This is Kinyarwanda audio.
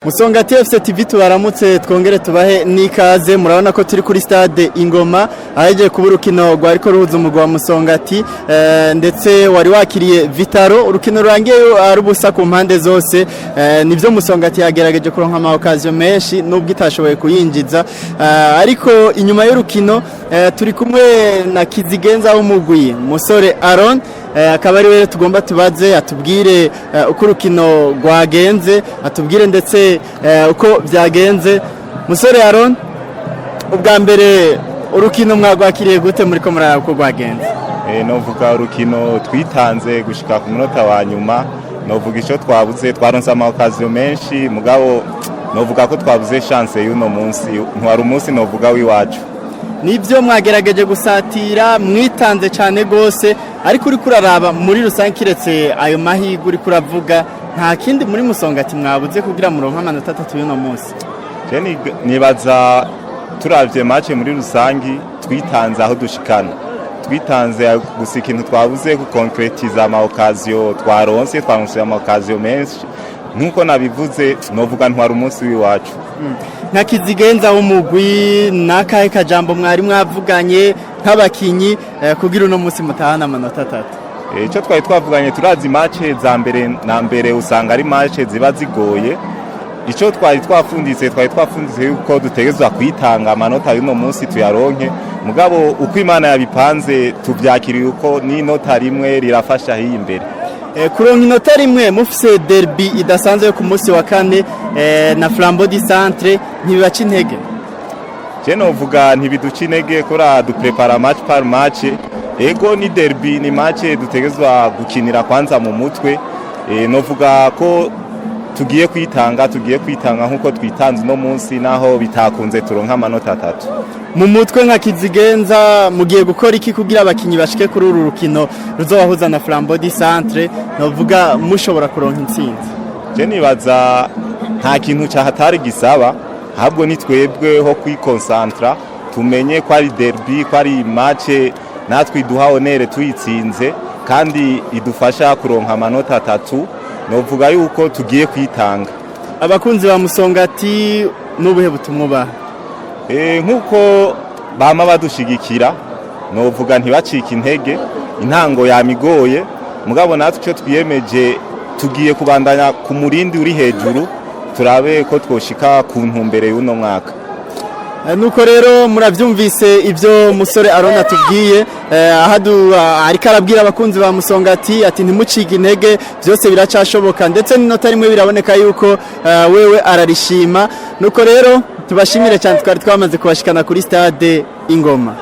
Musongati FC TV tubaramutse twongere tubahe nikaze. Murabona ko turi kuri stade Ingoma aheje kuba rukino rwariko ruhuza umugwa wa Musongati ndetse wari wakiriye Vitalo. Urukino rurangiye ari ubusa ku mpande zose, nivyo Musongati yagerageje kuronka ama occasion menshi nubwo itashoboye kuyinjiza, ariko inyuma y'urukino turi kumwe na Kizigenza w'umugwi musore Aaron, akaba ari we tugomba tubaze atubwire uko urukino rwagenze, atubwire ndetse uko byagenze. Musore Aaron, ubwa mbere urukino mwagwakiriye gute muri ko murara uko rwagenze? Novuga urukino twitanze gushika ku munota wa nyuma, novuga ico twabuze, twaronse ama occasion menshi mugabo novuga ko twabuze chance y'uno munsi, ntwari umunsi novuga wiwacu. Nibyo mwagerageje gusatira, mwitanze cyane gose, ariko uri kuraraba muri rusange kiretse ayo mahigwe uri kuravuga, nta kindi muri Musongati mwabuze kugira muronka amanota 3 y'uno munsi. Je nibaza turavye match muri rusangi twitanze aho dushikana, twitanze gusa ikintu twabuze ku concretiza ama occasion twaronse ama occasion menshi, nuko nabivuze novuga ntwari umunsi wiwacu. Nka Kizigenza w'umugwi nakahe kajambo mwari mwavuganye nk'abakinyi kugira uno munsi mutahana amanota 3? Ico twari twavuganye, turazi match za mbere na mbere usanga ari match ziba zigoye. Ico twari twafunditse yuko dutegezwa kwitanga amanota y'uno munsi tuyaronke, mugabo uko Imana yabipanze tuvyakiriye uko ni nota rimwe rirafasha hiyi imbere. Kuronka inota rimwe mufise derby idasanzwe ku munsi wa kane na Flambeau du Centre ntibibaca intege? Je novuga ntibiduca intege kora duprepara match par match. Ego ni derby, ni match dutegezwa gukinira kwanza mu mutwe. Novuga ko tugiye kwitanga nkuko twitanze no munsi, naho bitakunze turonka amanota 3. Mu mutwe nka Kizigenza mugiye gukora iki kugira abakinyi bashike kuri uru rukino ruzobahuza na Flambeau du Centre, novuga mushobora kuronka intsinzi? Je nibaza nta kintu cyahatari gisaba, ahubwo ni twebwe ho kwikonsantra, tumenye ko ari derby, ko ari match natwe iduha honere tuyitsinze kandi idufasha kuronka amanota 3. Novuga yuko tugiye kwitanga. Abakunzi ba Musongati nubuhe butumwa baha? Nkuko bama badushigikira, novuga ntibacika intege, intango yamigoye mugabo natwe cyo twiyemeje tugiye kubandanya ku murindi uri hejuru, turabe ko twoshika ku ntumbere y'uno mwaka. Nuko rero muravyumvise ivyo musore Aaron atubwiye, ariko arabwira abakunzi ba Musongati ati ntimucike intege, byose biracashoboka ndetse n'inota rimwe biraboneka yuko wewe ararishima. Nuko rero tubashimire cyane, twari twamaze kubashikana kuri stade Ingoma.